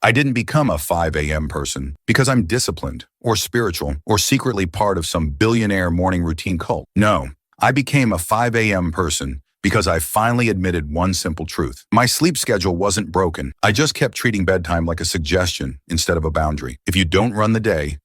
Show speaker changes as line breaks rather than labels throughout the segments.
I didn't become a 5 a.m. person because I'm disciplined or spiritual or secretly part of some billionaire morning routine cult. No, I became a 5 a.m. person because I finally admitted one simple truth. My sleep schedule wasn't broken. I just kept treating bedtime like a suggestion instead of a boundary. If you don't run the day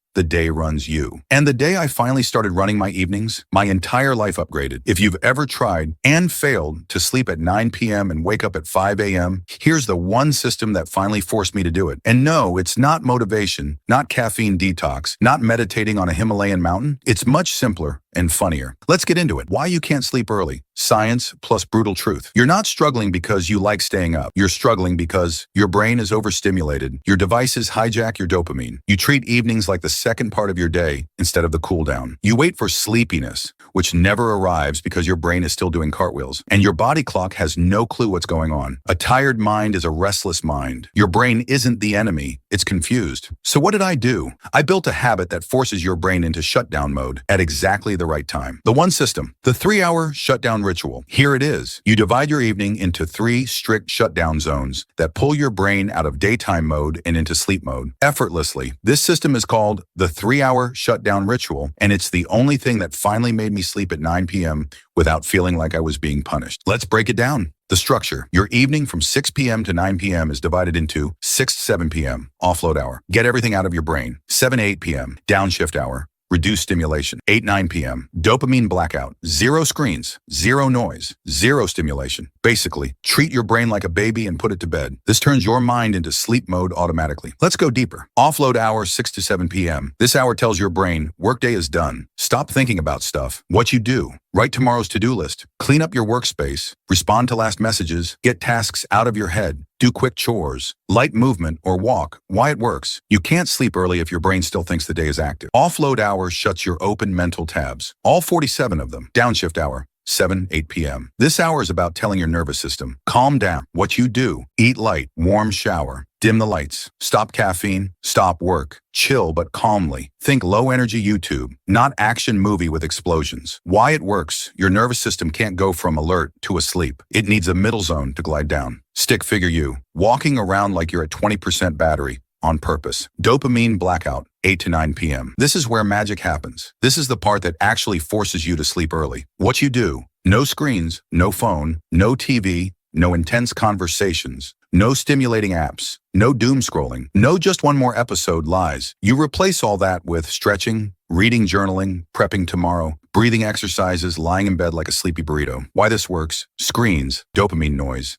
runs you. And the day I finally started running my evenings, my entire life upgraded. If you've ever tried and failed to sleep at 9 p.m. and wake up at 5 a.m., here's the one system that finally forced me to do it. And no, it's not motivation, not caffeine detox, not meditating on a Himalayan mountain. It's much simpler and funnier. Let's get into it. Why you can't sleep early. Science plus brutal truth. You're not struggling because you like staying up. You're struggling because your brain is overstimulated. Your devices hijack your dopamine. You treat evenings like the second part of your day instead of the cool down. You wait for sleepiness, which never arrives because your brain is still doing cartwheels. And your body clock has no clue what's going on. A tired mind is a restless mind. Your brain isn't the enemy. It's confused. So what did I do? I built a habit that forces your brain into shutdown mode at exactly the right time. The one system, the 3-hour shutdown ritual. Here it is. You divide your evening into 3 strict shutdown zones that pull your brain out of daytime mode and into sleep mode effortlessly. This system is called the 3-hour shutdown ritual, and it's the only thing that finally made me sleep at 9 p.m. without feeling like I was being punished. Let's break it down. The structure. Your evening from 6 p.m. to 9 p.m. is divided into 6 to 7 p.m. offload hour. Get everything out of your brain. 7 to 8 p.m. downshift hour. Reduce stimulation. 8-9 p.m. dopamine blackout. 0 screens, 0 noise, 0 stimulation. Basically, treat your brain like a baby and put it to bed. This turns your mind into sleep mode automatically. Let's go deeper. Offload hour 6 to 7 p.m. This hour tells your brain, workday is done. Stop thinking about stuff. What you do. Write tomorrow's to-do list. Clean up your workspace. Respond to last messages. Get tasks out of your head. Do quick chores. Light movement or walk. Why it works. You can't sleep early if your brain still thinks the day is active. Offload hour shuts your open mental tabs. All 47 of them. Downshift hour. 7-8 p.m. This hour is about telling your nervous system, calm down. What you do, eat light, warm shower, dim the lights, stop caffeine, stop work, chill but calmly. Think low energy YouTube, not action movie with explosions. Why it works, your nervous system can't go from alert to asleep. It needs a middle zone to glide down. Stick figure you, walking around like you're at 20% battery. On purpose. Dopamine blackout, 8 to 9 p.m. This is where magic happens. This is the part that actually forces you to sleep early. What you do, no screens, no phone, no TV, no intense conversations, no stimulating apps, no doom scrolling, no just one more episode lies. You replace all that with stretching, reading, journaling, prepping tomorrow, breathing exercises, lying in bed like a sleepy burrito. Why this works? Screens, dopamine noise,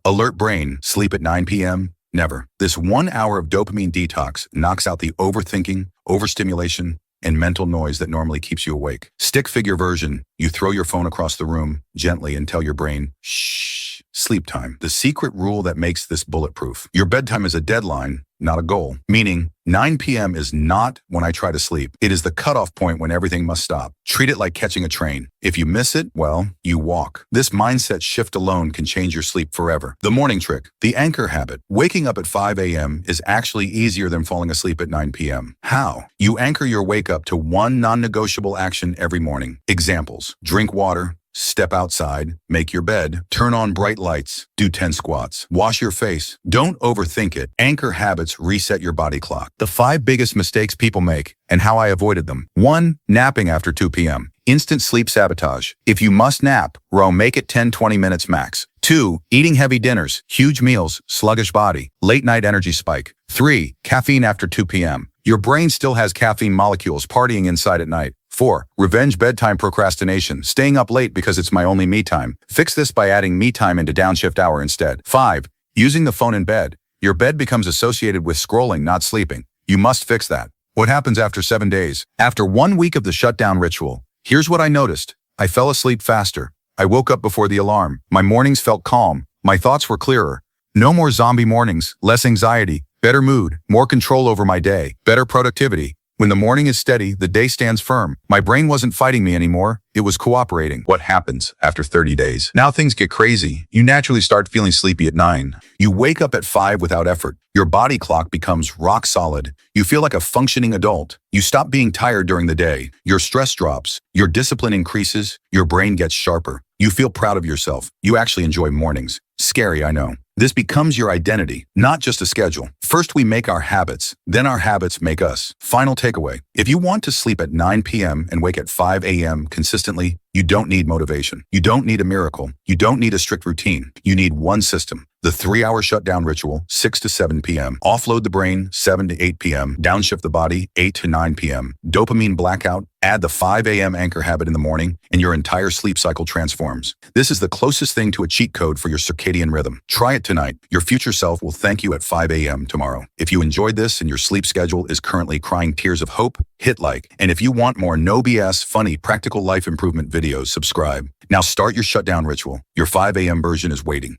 alert brain, sleep at 9 p.m. Never. This 1 hour of dopamine detox knocks out the overthinking, overstimulation, and mental noise that normally keeps you awake. Stick figure version. You throw your phone across the room gently and tell your brain, shh, sleep time. The secret rule that makes this bulletproof. Your bedtime is a deadline, not a goal. Meaning, 9 p.m. is not when I try to sleep. It is the cutoff point when everything must stop. Treat it like catching a train. If you miss it, well, you walk. This mindset shift alone can change your sleep forever. The morning trick, the anchor habit. Waking up at 5 a.m. is actually easier than falling asleep at 9 p.m. How? You anchor your wake up to one non-negotiable action every morning. Examples, drink water, step outside, make your bed, turn on bright lights, do 10 squats, wash your face. Don't overthink it. Anchor habits reset your body clock. The 5 biggest mistakes people make and how I avoided them. 1. Napping after 2 p.m. Instant sleep sabotage. If you must nap, make it 10-20 minutes max. 2. Eating heavy dinners, huge meals, sluggish body, late night energy spike. 3. Caffeine after 2 p.m. Your brain still has caffeine molecules partying inside at night. 4. Revenge bedtime procrastination, staying up late because it's my only me time. Fix this by adding me time into downshift hour instead. 5. Using the phone in bed. Your bed becomes associated with scrolling, not sleeping. You must fix that. What happens after 7 days? After 1 week of the shutdown ritual, here's what I noticed. I fell asleep faster. I woke up before the alarm. My mornings felt calm. My thoughts were clearer. No more zombie mornings, less anxiety, better mood, more control over my day, better productivity. When the morning is steady, the day stands firm. My brain wasn't fighting me anymore. It was cooperating. What happens after 30 days? Now things get crazy. You naturally start feeling sleepy at 9. You wake up at 5 without effort. Your body clock becomes rock solid. You feel like a functioning adult. You stop being tired during the day. Your stress drops. Your discipline increases. Your brain gets sharper. You feel proud of yourself. You actually enjoy mornings. Scary, I know. This becomes your identity, not just a schedule. First, we make our habits, then our habits make us. Final takeaway. If you want to sleep at 9 p.m. and wake at 5 a.m. consistently, you don't need motivation. You don't need a miracle. You don't need a strict routine. You need one system. The 3-hour shutdown ritual, 6 to 7 p.m. Offload the brain, 7 to 8 p.m. Downshift the body, 8 to 9 p.m. Dopamine blackout, add the 5 a.m. anchor habit in the morning, and your entire sleep cycle transforms. This is the closest thing to a cheat code for your circadian rhythm. Try it tonight. Your future self will thank you at 5 a.m. tomorrow. If you enjoyed this and your sleep schedule is currently crying tears of hope, hit like. And if you want more no BS, funny, practical life improvement videos, subscribe. Now start your shutdown ritual. Your 5 a.m. version is waiting.